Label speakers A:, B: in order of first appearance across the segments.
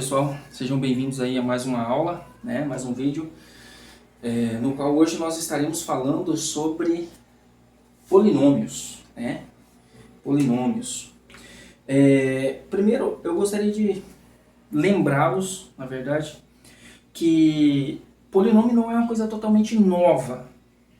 A: pessoal, sejam bem-vindos aí a mais uma aula, né? Mais um vídeo, no qual hoje nós estaremos falando sobre polinômios, né? Polinômios. Primeiro, eu gostaria de lembrá-los, na verdade, que polinômio não é uma coisa totalmente nova,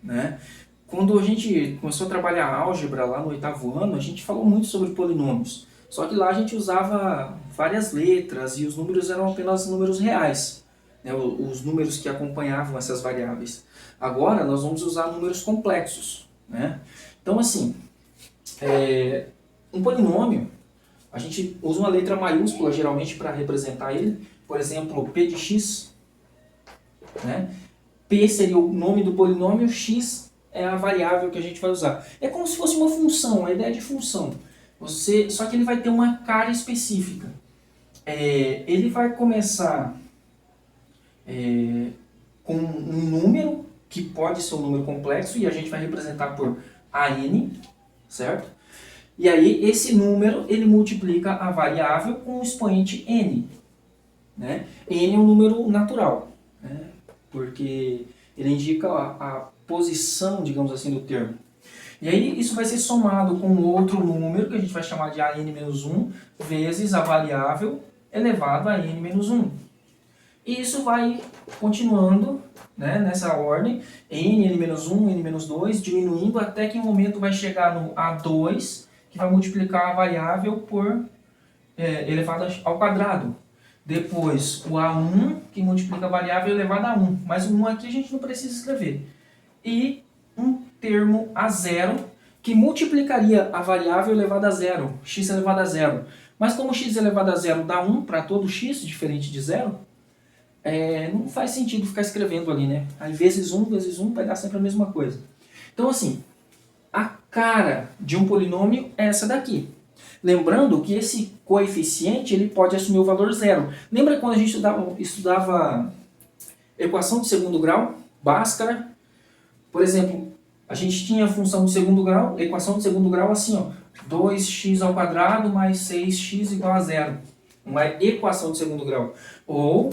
A: né? Quando a gente começou a trabalhar álgebra lá no 8º ano, a gente falou muito sobre polinômios. Só que lá a gente usava várias letras e os números eram apenas números reais, né? Os números que acompanhavam essas variáveis. Agora nós vamos usar números complexos, né? Então assim, um polinômio, a gente usa uma letra maiúscula geralmente para representar ele. Por exemplo, p de x, né? P seria o nome do polinômio, x é a variável que a gente vai usar. É como se fosse uma função, a ideia de função. Só que ele vai ter uma cara específica. Ele vai começar com um número, que pode ser um número complexo, e a gente vai representar por AN, certo? E aí esse número, ele multiplica a variável com o expoente n. Né? N é um número natural, né? Porque ele indica a posição, digamos assim, do termo. E aí isso vai ser somado com outro número, que a gente vai chamar de AN-1, vezes a variável elevado a n-1. E isso vai continuando, né, nessa ordem, n, n-1, n-2, diminuindo até que em um momento vai chegar no A2, que vai multiplicar a variável por elevado ao quadrado. Depois o A1, que multiplica a variável elevada a 1. Mas o 1 aqui a gente não precisa escrever. E um termo A0, que multiplicaria a variável elevada a 0, x elevado a 0. Mas como x elevado a 0 dá 1 para todo x, diferente de 0, não faz sentido ficar escrevendo ali, né? Aí vezes 1 vai dar sempre a mesma coisa. Então assim, a cara de um polinômio é essa daqui. Lembrando que esse coeficiente ele pode assumir o valor 0. Lembra quando a gente estudava equação de segundo grau, Bhaskara? Por exemplo, a gente tinha a função de segundo grau, equação de segundo grau assim, ó, 2x² mais 6x igual a 0. Uma equação de segundo grau. Ou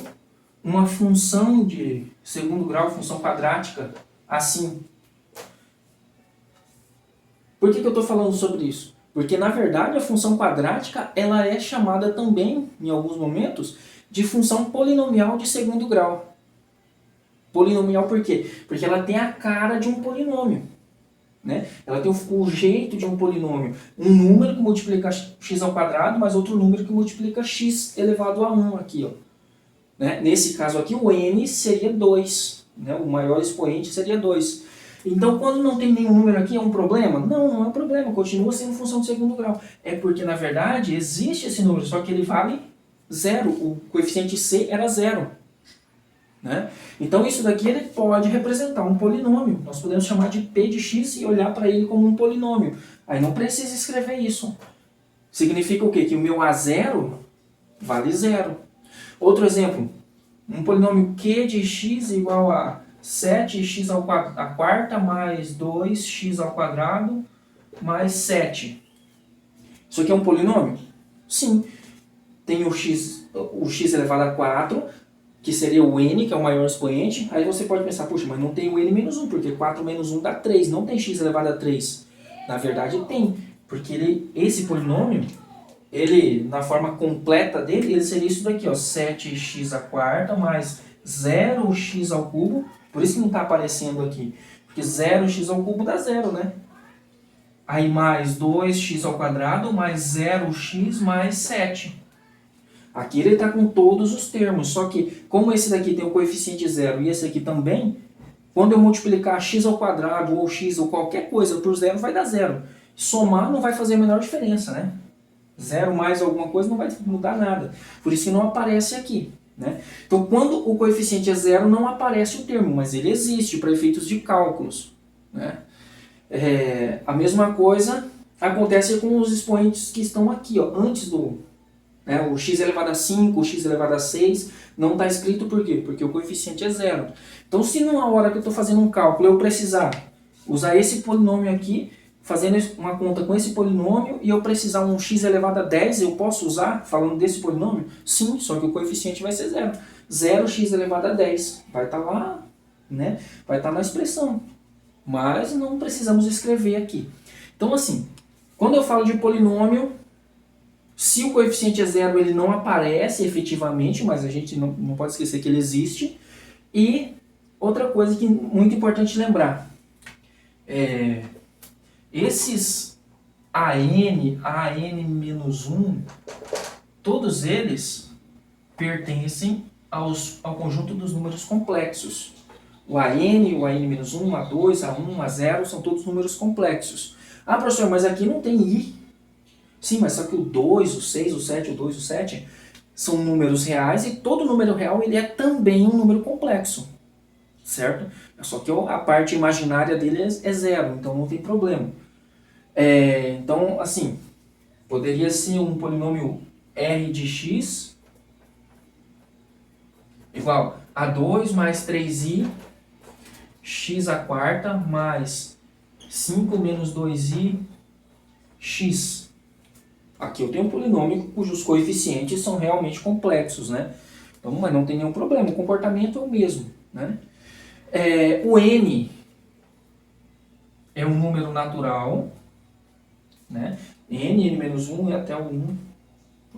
A: uma função de segundo grau, função quadrática, assim. Por que eu estou falando sobre isso? Porque, na verdade, a função quadrática ela é chamada também, em alguns momentos, de função polinomial de segundo grau. Polinomial por quê? Porque ela tem a cara de um polinômio. Né? Ela tem o jeito de um polinômio. Um número que multiplica x², mais outro número que multiplica x elevado a 1 aqui. Ó. Né? Nesse caso aqui, o n seria 2. Né? O maior expoente seria 2. Então, quando não tem nenhum número aqui, é um problema? Não, não é um problema. Continua sendo função de segundo grau. É porque, na verdade, existe esse número, só que ele vale 0. O coeficiente c era 0. Né? Então isso daqui ele pode representar um polinômio. Nós podemos chamar de p de x e olhar para ele como um polinômio. Aí não precisa escrever isso. Significa o quê? Que o meu A0 vale 0. Outro exemplo, um polinômio q de x igual a 7x² mais 2x² mais 7. Isso aqui é um polinômio? Sim. Tem o x elevado a 4, que seria o n, que é o maior expoente. Aí você pode pensar, puxa, mas não tem o n-1, porque 4 menos 1 dá 3, não tem x elevado a 3. Na verdade tem, porque esse polinômio, ele, na forma completa dele, ele seria isso daqui, ó, 7x² mais 0x², por isso que não está aparecendo aqui, porque 0x³ dá 0, né? Aí mais 2x² mais 0x mais 7. Aqui ele está com todos os termos, só que como esse daqui tem o coeficiente 0 e esse aqui também, quando eu multiplicar x² ou x ou qualquer coisa por 0 vai dar 0. Somar não vai fazer a menor diferença, né? 0 mais alguma coisa não vai mudar nada. Por isso que não aparece aqui. Né? Então quando o coeficiente é 0 não aparece o termo, mas ele existe para efeitos de cálculos. Né? A mesma coisa acontece com os expoentes que estão aqui, ó, antes do... o x elevado a 5, o x elevado a 6, não está escrito por quê? Porque o coeficiente é 0. Então, se numa hora que eu estou fazendo um cálculo eu precisar usar esse polinômio aqui, fazendo uma conta com esse polinômio e eu precisar um x elevado a 10, eu posso usar, falando desse polinômio? Sim, só que o coeficiente vai ser zero. 0x elevado a 10. Vai estar lá, né? Vai estar na expressão. Mas não precisamos escrever aqui. Então, assim, quando eu falo de polinômio, se o coeficiente é zero, ele não aparece efetivamente, mas a gente não pode esquecer que ele existe. E outra coisa que é muito importante lembrar, esses AN-1, todos eles pertencem ao conjunto dos números complexos. O AN, o AN-1, A2, A1, A0 são todos números complexos. Ah, professor, mas aqui não tem I. Sim, mas só que o 2, o 6, o 7, o 2, o 7 são números reais e todo número real ele é também um número complexo, certo? Só que a parte imaginária dele é zero, então não tem problema. Então, assim, poderia ser um polinômio R de x igual a 2 mais 3i, x à quarta, mais 5 menos 2i, x. Aqui eu tenho um polinômio cujos coeficientes são realmente complexos, né? Então, mas não tem nenhum problema, o comportamento é o mesmo, né? O n é um número natural, né? n-1 e até o 1,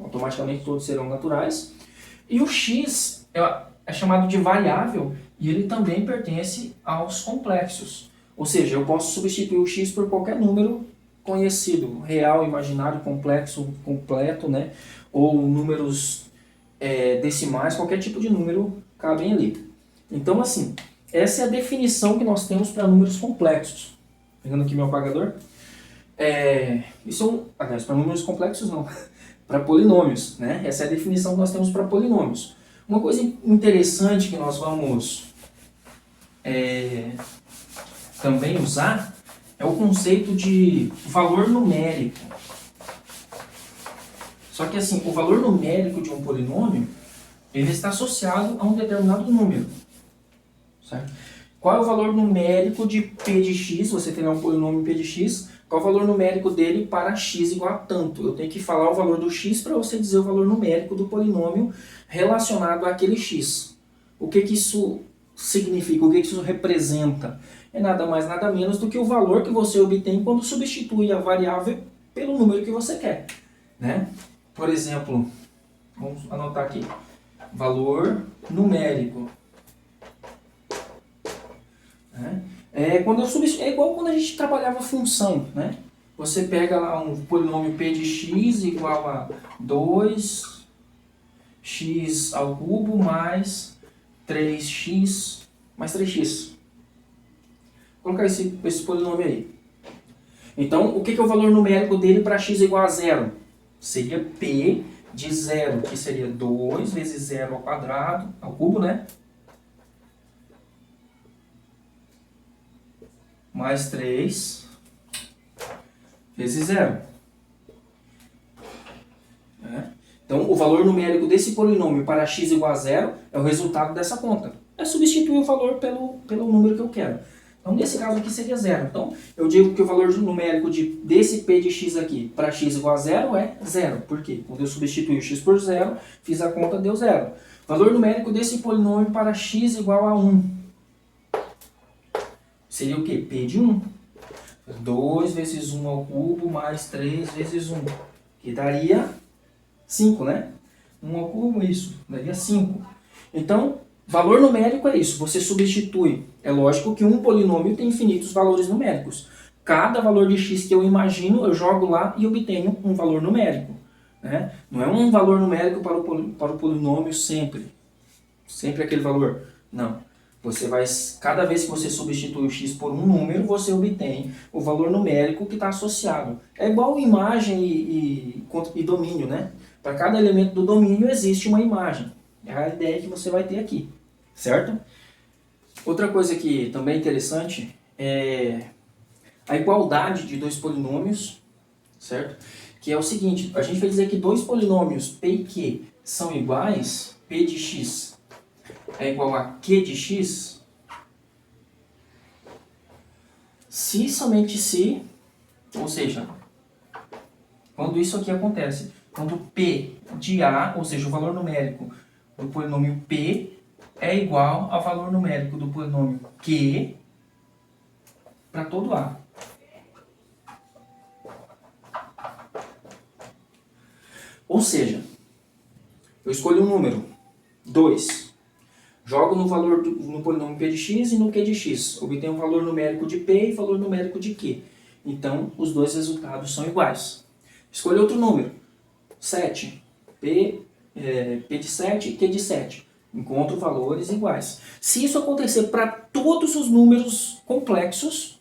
A: automaticamente todos serão naturais. E o x é chamado de variável e ele também pertence aos complexos. Ou seja, eu posso substituir o x por qualquer número conhecido, real, imaginário, complexo, completo, né? Ou números decimais, qualquer tipo de número cabem ali. Então, assim, essa é a definição que nós temos para números complexos. Pegando aqui meu apagador. Aliás, para números complexos não, para polinômios, né? Essa é a definição que nós temos para polinômios. Uma coisa interessante que nós vamos também usar é o conceito de valor numérico. Só que assim, o valor numérico de um polinômio, ele está associado a um determinado número, certo? Qual é o valor numérico de p de x? Você tem um polinômio p de x, qual é o valor numérico dele para x igual a tanto? Eu tenho que falar o valor do x para você dizer o valor numérico do polinômio relacionado àquele x. O que isso significa? O que isso representa? É nada mais, nada menos do que o valor que você obtém quando substitui a variável pelo número que você quer, né? Por exemplo, vamos anotar aqui, valor numérico. É igual quando a gente trabalhava função, né? Você pega lá um polinômio p de x igual a 2x ao cubo mais 3x mais 3x. Vou colocar esse polinômio aí. Então, o que é o valor numérico dele para x igual a 0? Seria p de 0, que seria 2 vezes 0 ao quadrado, ao cubo, né? Mais 3 vezes 0. Então, o valor numérico desse polinômio para x igual a 0 é o resultado dessa conta. É substituir o valor pelo número que eu quero. Então, nesse caso aqui seria 0. Então, eu digo que o valor numérico desse p de x aqui para x igual a 0 é 0. Por quê? Quando eu substituí o x por 0, fiz a conta, deu 0. Valor numérico desse polinômio para x igual a 1. Seria o quê? P de 1. 2 vezes 1 ao cubo mais 3 vezes 1. Que daria 5, né? 1 ao cubo, isso. Daria 5. Então, valor numérico é isso. Você substitui. É lógico que um polinômio tem infinitos valores numéricos. Cada valor de x que eu imagino, eu jogo lá e obtenho um valor numérico, né? Não é um valor numérico para o polinômio sempre. Sempre aquele valor. Não. Você vai, cada vez que você substitui o x por um número, você obtém o valor numérico que está associado. É igual imagem e domínio, né? Para cada elemento do domínio existe uma imagem. É a ideia que você vai ter aqui, certo? Outra coisa que também é interessante é a igualdade de dois polinômios, certo? Que é o seguinte, a gente vai dizer que dois polinômios p e q são iguais, p de x é igual a q de x, se somente se Ou seja, quando isso aqui acontece, quando P de A, ou seja, o valor numérico do polinômio P é igual ao valor numérico do polinômio Q para todo A. Ou seja, eu escolho um número, 2, jogo no polinômio P de x e no Q de x, obtenho o valor numérico de P e valor numérico de Q. Então, os dois resultados são iguais. Escolho outro número, 7, P de 7 e Q de 7. Encontro valores iguais. Se isso acontecer para todos os números complexos,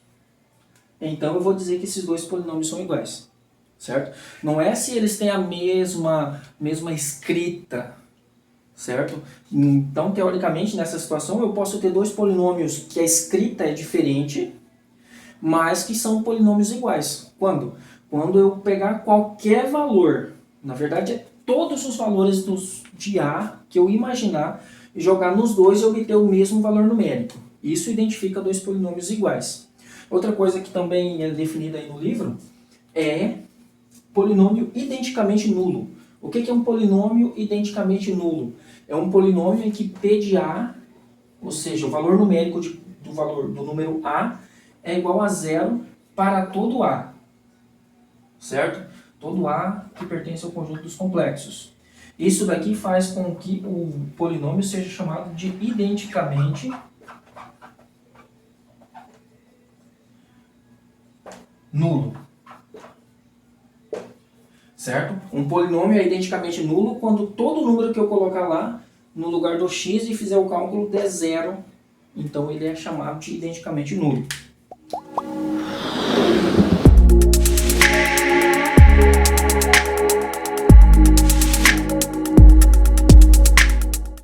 A: então eu vou dizer que esses dois polinômios são iguais. Certo? Não é se eles têm a mesma escrita, certo? Então, teoricamente, nessa situação, eu posso ter dois polinômios que a escrita é diferente, mas que são polinômios iguais. Quando? Quando eu pegar qualquer valor, na verdade, é todos os valores de A que eu imaginar, e jogar nos dois e obter o mesmo valor numérico. Isso identifica dois polinômios iguais. Outra coisa que também é definida aí no livro é polinômio identicamente nulo. O que é um polinômio identicamente nulo? É um polinômio em que P de A, ou seja, o valor numérico do número A, é igual a zero para todo A. Certo? Todo A que pertence ao conjunto dos complexos. Isso daqui faz com que o polinômio seja chamado de identicamente nulo. Certo? Um polinômio é identicamente nulo quando todo número que eu colocar lá, no lugar do x e fizer o cálculo, der zero. Então ele é chamado de identicamente nulo.